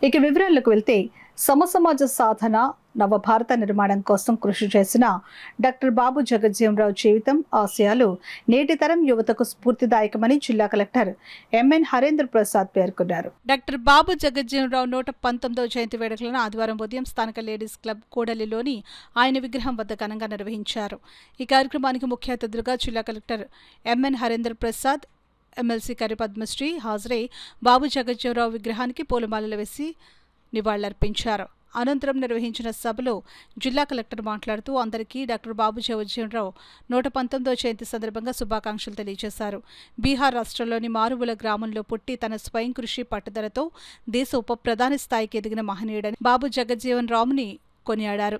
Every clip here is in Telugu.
ఇక వివరాలకు వెళ్తే సమసమాజ సాధన నవభారత నిర్మాణం కోసం కృషి చేసిన డాక్టర్ బాబు జగజ్జీవనరావు జీవితం ఆశయాలు నేటి తరం యువతకు స్ఫూర్తిదాయకమని జిల్లా కలెక్టర్ ఎంఎన్ హరేంద్ర ప్రసాద్ పేర్కొన్నారు. డాక్టర్ బాబు జగజ్జీవనరావు 119వ జయంతి వేడుకలను ఆదివారం ఉదయం స్థానిక లేడీస్ క్లబ్ కూడలిలోని ఆయన విగ్రహం వద్ద ఘనంగా నిర్వహించారు. ఈ కార్యక్రమానికి ముఖ్య అతిథులుగా జిల్లా collector M N Harendra Prasad, MLC Kari Padmasri హాజరై బాబు జగజ్జీవనరావు విగ్రహానికి పూలమాలలు వేసి నివాళులర్పించారు. అనంతరం నిర్వహించిన సభలో జిల్లా కలెక్టర్ మాట్లాడుతూ అందరికీ డాక్టర్ బాబు జగజ్జీవనరావు 119వ జయంతి సందర్భంగా శుభాకాంక్షలు తెలియజేశారు. బీహార్ రాష్ట్రంలోని మారుమూల గ్రామంలో పుట్టి తన స్వయం కృషి పట్టుదలతో దేశ ఉప ప్రధాని స్థాయికి ఎదిగిన మహనీయుడని బాబు జగజ్జీవనరావుని కొనియాడారు.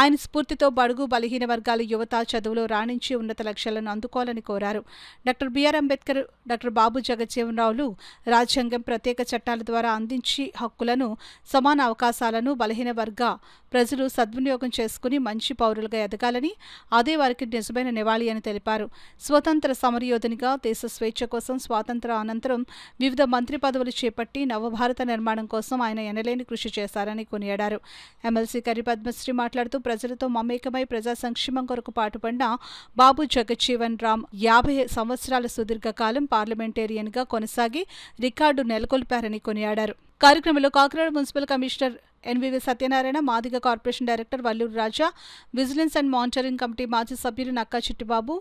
ఆయన స్ఫూర్తితో బడుగు బలహీన వర్గాల యువత చదువులో రాణించి ఉన్నత లక్ష్యాలను అందుకోవాలని కోరారు. డాక్టర్ బిఆర్ అంబేద్కర్, డాక్టర్ బాబు జగజ్జీవనరావులు రాజ్యాంగం, ప్రత్యేక చట్టాల ద్వారా అందించి హక్కులను, సమాన అవకాశాలను బలహీన వర్గ ప్రజలు సద్వినియోగం చేసుకుని మంచి పౌరులుగా ఎదగాలని, అదే వారికి నిజమైన నివాళి అని తెలిపారు. స్వతంత్ర సమరయోధునిగా దేశ స్వేచ్ఛ కోసం స్వాతంత్ర అనంతరం వివిధ మంత్రి పదవులు చేపట్టి నవభారత నిర్మాణం కోసం ఆయన ఎనలేని కృషి చేశారని కొనియాడారు. ఎమ్మెల్సీ కరి పద్మశ్రీ మాట్లాడుతూ ప్రజలతో మమేకమై ప్రజా సంక్షేమం కొరకు పాటుపడిన బాబు జగజ్జీవన్ రామ్ 50 సంవత్సరాల సుదీర్ఘకాలం పార్లమెంటేరియన్గా కొనసాగి రికార్డు నెలకొల్పారని కొనియాడారు. కార్యక్రమంలో Kakinada municipal commissioner NVV Satyanarayana, Madiga corporation director Valluru Raja, vigilance and monitoring committee మాజీ సభ్యులు నక్కా చిట్టిబాబు,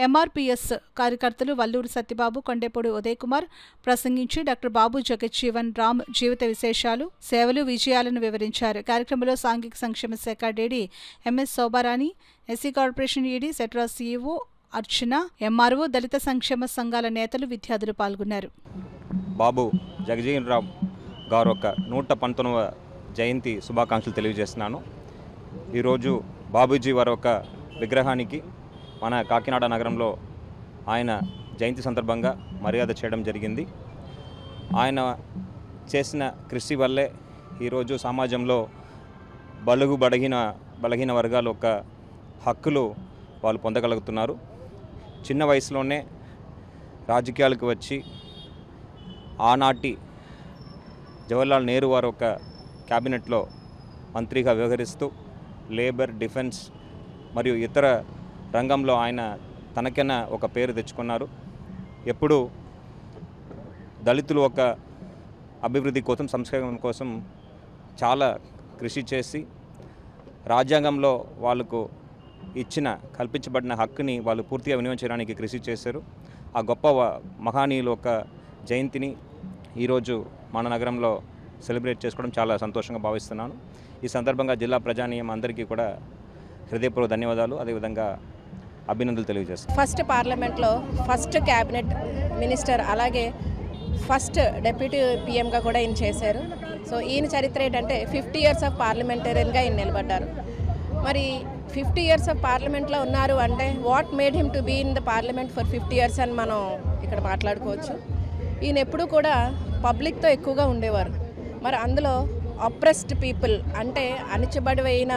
ఎంఆర్పీఎస్ కార్యకర్తలు వల్లూరు సత్యబాబు, కొండేపూడి ఉదయ్ కుమార్ ప్రసంగించి డాక్టర్ బాబు జగజ్జీవన్ రామ్ జీవిత విశేషాలు, సేవలు, విజయాలను వివరించారు. కార్యక్రమంలో సాంఘిక సంక్షేమ శాఖ DD MS Shobharani, SC corporation ED సెట్రా సీఈఓ అర్చన, ఎంఆర్ఓ, దళిత సంక్షేమ సంఘాల నేతలు, విద్యార్థులు పాల్గొన్నారు. బాబు జగజ్జీవన్ రామ్ గారు 119వ జయంతి శుభాకాంక్షలు తెలియజేస్తున్నాను. ఈరోజు బాబూజీ వారి విగ్రహానికి మన కాకినాడ నగరంలో ఆయన జయంతి సందర్భంగా మర్యాద చేయడం జరిగింది. ఆయన చేసిన కృషి వల్లే ఈరోజు సమాజంలో బలహీన వర్గాల హక్కులు వాళ్ళు పొందగలుగుతున్నారు. చిన్న వయసులోనే రాజకీయాలకు వచ్చి ఆనాటి జవహర్లాల్ నెహ్రూ వారు క్యాబినెట్లో మంత్రిగా వ్యవహరిస్తూ లేబర్, డిఫెన్స్ మరియు ఇతర రంగంలో ఆయన తనకైనా ఒక పేరు తెచ్చుకున్నారు. ఎప్పుడు దళితులు అభివృద్ధి కోసం, సంక్షేమం కోసం చాలా కృషి చేసి రాజ్యాంగంలో వాళ్ళకు కల్పించబడిన హక్కుని వాళ్ళు పూర్తిగా వినియోగించడానికి కృషి చేశారు. ఆ గొప్ప మహానీయులు జయంతిని ఈరోజు మన నగరంలో సెలబ్రేట్ చేసుకోవడం చాలా సంతోషంగా భావిస్తున్నాను. ఈ సందర్భంగా జిల్లా ప్రజానీయం అందరికీ కూడా హృదయపూర్వక ధన్యవాదాలు, అదేవిధంగా అభినందనలు తెలియజేస్తాను. ఫస్ట్ పార్లమెంట్లో ఫస్ట్ క్యాబినెట్ మినిస్టర్, అలాగే ఫస్ట్ డిప్యూటీ పీఎంగా కూడా ఈయన చేశారు. సో ఈయన చరిత్ర ఏంటంటే 50 years ఆఫ్ పార్లమెంటేరియన్గా ఈయన నిలబడ్డారు. మరి 50 years ఆఫ్ పార్లమెంట్లో ఉన్నారు అంటే what made him to be in the parliament for 50 years అని మనం ఇక్కడ మాట్లాడుకోవచ్చు. ఈయన ఎప్పుడూ కూడా పబ్లిక్తో ఎక్కువగా ఉండేవారు. మరి అందులో అప్రెస్డ్ పీపుల్ అంటే అణచిబడిపోయిన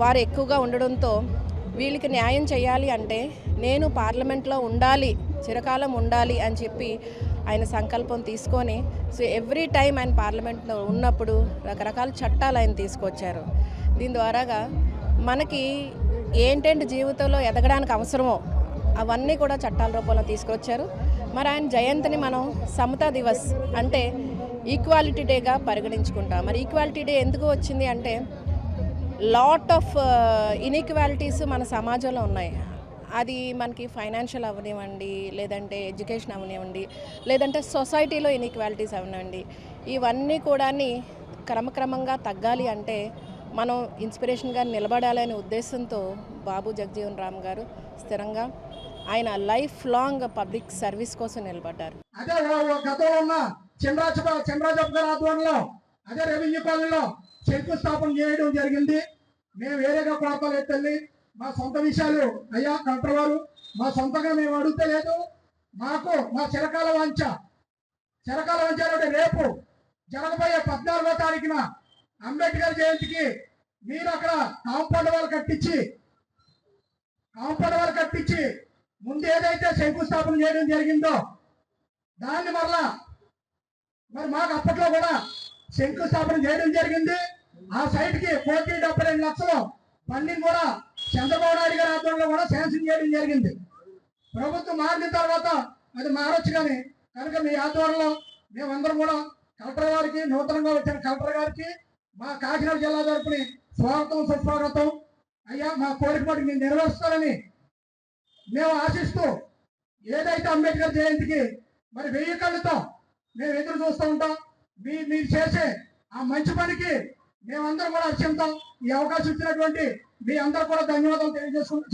వారు ఎక్కువగా ఉండడంతో వీళ్ళకి న్యాయం చేయాలి అంటే నేను పార్లమెంట్లో ఉండాలి, చిరకాలం ఉండాలి అని చెప్పి ఆయన సంకల్పం తీసుకొని సో ఎవ్రీ టైం ఆయన పార్లమెంట్లో ఉన్నప్పుడు రకరకాల చట్టాలు ఆయన తీసుకొచ్చారు. దీని ద్వారాగా మనకి ఏంటంటే జీవితంలో ఎదగడానికి అవసరమో అవన్నీ కూడా చట్టాల రూపంలో తీసుకొచ్చారు. మరి ఆయన జయంతిని మనం సమతా దివస్ అంటే ఈక్వాలిటీ డేగా పరిగణించుకుంటాం. మరి ఈక్వాలిటీ డే ఎందుకు వచ్చింది అంటే లాట్ ఆఫ్ ఇన్ఈక్వాలిటీస్ మన సమాజంలో ఉన్నాయి. అది మనకి ఫైనాన్షియల్ అవనివ్వండి, లేదంటే ఎడ్యుకేషన్ అవనివ్వండి, లేదంటే సొసైటీలో ఇన్ఈక్వాలిటీస్ అవనివ్వండి, ఇవన్నీ కూడా క్రమక్రమంగా తగ్గాలి అంటే మనం ఇన్స్పిరేషన్గా నిలబడాలనే ఉద్దేశంతో బాబు జగజ్జీవన్ రామ్ గారు స్థిరంగా ఆయన లైఫ్ లాంగ్ పబ్లిక్ సర్వీస్ కోసం నిలబడ్డారు. అదే గతంలో ఉన్న చంద్రాజప్ప గారి ఆధ్వర్యంలో అదే రెవెన్యూ కాలనీలో శంకుస్థాపన చేయడం జరిగింది. మేము వేరేగా ప్రాంతాలు ఎత్తల్లి మా సొంత విషయాలు అయ్యా కలెక్టర్ వారు మా సొంతంగా మేము అడుగుతలేదు. మాకు మా చిరకాల వంచ రేపు జరగబోయే 14వ తారీఖున అంబేద్కర్ జయంతికి మీరు అక్కడ కాంపౌండ్ వాళ్ళు కట్టించి ముందు ఏదైతే శంకుస్థాపన చేయడం జరిగిందో దాన్ని మరి మాకు అప్పట్లో కూడా శంకుస్థాపన చేయడం జరిగింది. ఆ సైట్ కి 1,72,00,000 ఫండింగ్ కూడా చంద్రబాబు నాయుడు గారి ఆధ్వర్యంలో కూడా శాంక్షన్ చేయడం జరిగింది. ప్రభుత్వం మారిన తర్వాత అది మారొచ్చు కానీ కనుక మీ ఆధ్వర్యంలో మేమందరం కూడా కలెక్టర్ గారికి, నూతనంగా వచ్చిన కలెక్టర్ గారికి మా కాకినాడ జిల్లా తరపున స్వాగతం సుస్వాగతం. అయ్యా మా కోరిక పట్టి మీరు నెరవేరుస్తారని మేము ఆశిస్తూ ఏదైతే అంబేద్కర్ జయంతికి మరి 1000 కళ్ళతో మేము ఎదురు చూస్తూ ఉంటాం. మీరు చేసే ఆ మంచి పనికి మేమందరం కూడా అత్యంతం ఈ అవకాశం ఇచ్చినటువంటి మీ అందరూ కూడా ధన్యవాదాలు తెలియజేసుకుంటాం.